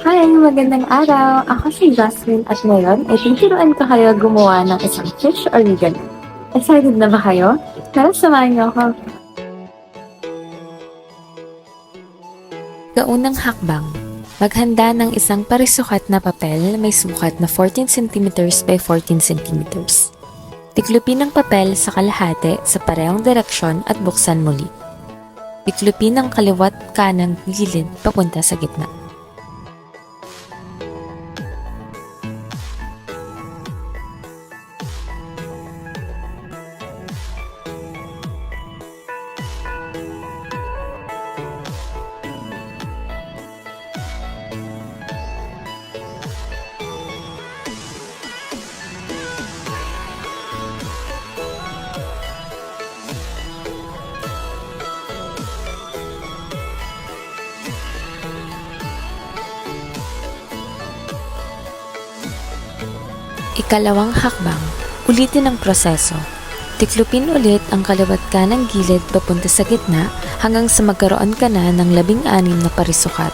Hi, magandang araw. Ako si Jasmine at ngayon ay tuturuan ko kayo gumawa ng isang fish origami. Excited na ba kayo? Tara, samahan niyo ako. Kaunang hakbang, maghanda ng isang parisukat na papel na may sukat na 14 cm by 14 cm. Tiklupin ang papel sa kalahati sa parehong direksyon at buksan muli. Tiklupin ang kaliwat kanang gilid papunta sa gitna. Ikalawang hakbang, ulitin ang proseso. Tiklupin ulit ang kaliwat kanang gilid papunta sa gitna hanggang sa magkaroon ka na ng 16 na parisukat.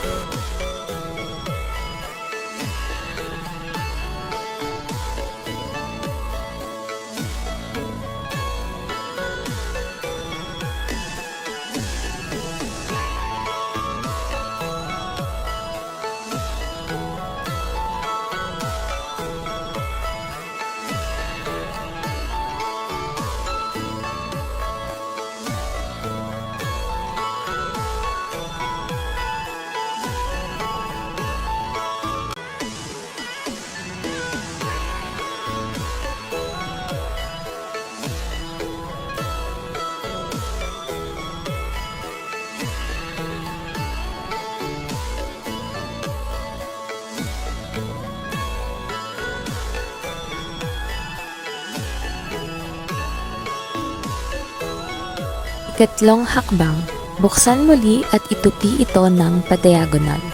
Ikatlong hakbang, buksan muli at itupi ito ng padiagonal.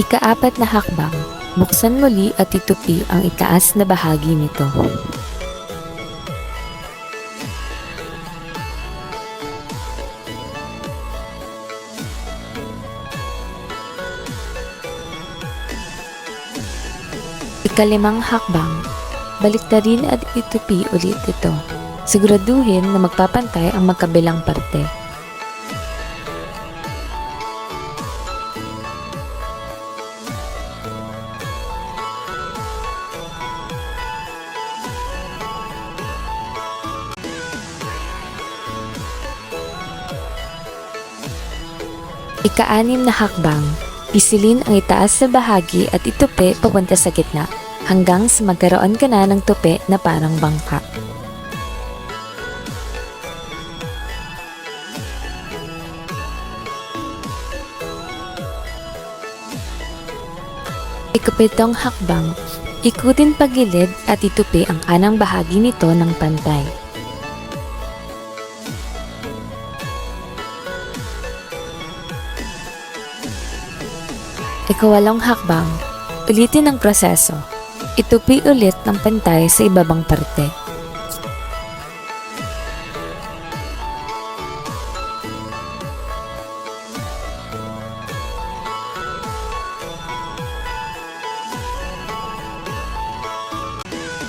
Ikaapat na hakbang, buksan muli at itupi ang itaas na bahagi nito. Ikalimang hakbang, baliktarin at itupi ulit ito. Siguraduhin na magpapantay ang magkabilang parte. Ika-6 na hakbang, pisilin ang itaas na bahagi at itupi papunta sa gitna hanggang sa magkaroon ka na ng tupi na parang bangka. Ikapitong hakbang, ikutin pagilid at itupi ang kanang bahagi nito ng pantay. Ikawalong hakbang, ulitin ang proseso. Itupi ulit ng pantay sa ibabang parte.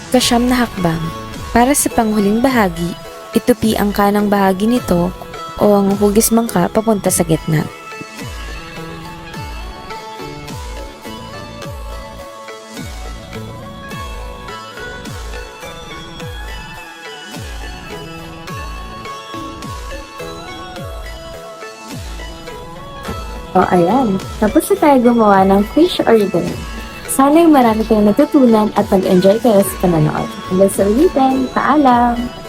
Ika-9 na hakbang, para sa panghuling bahagi, itupi ang kanang bahagi nito o ang hugis bangka papunta sa gitna. O ayan, tapos na tayo gumawa ng fish origami. Sana'y marami kayong natutunan at mag-enjoy kayo sa pananood. Hanggang sa ulitin, paalam!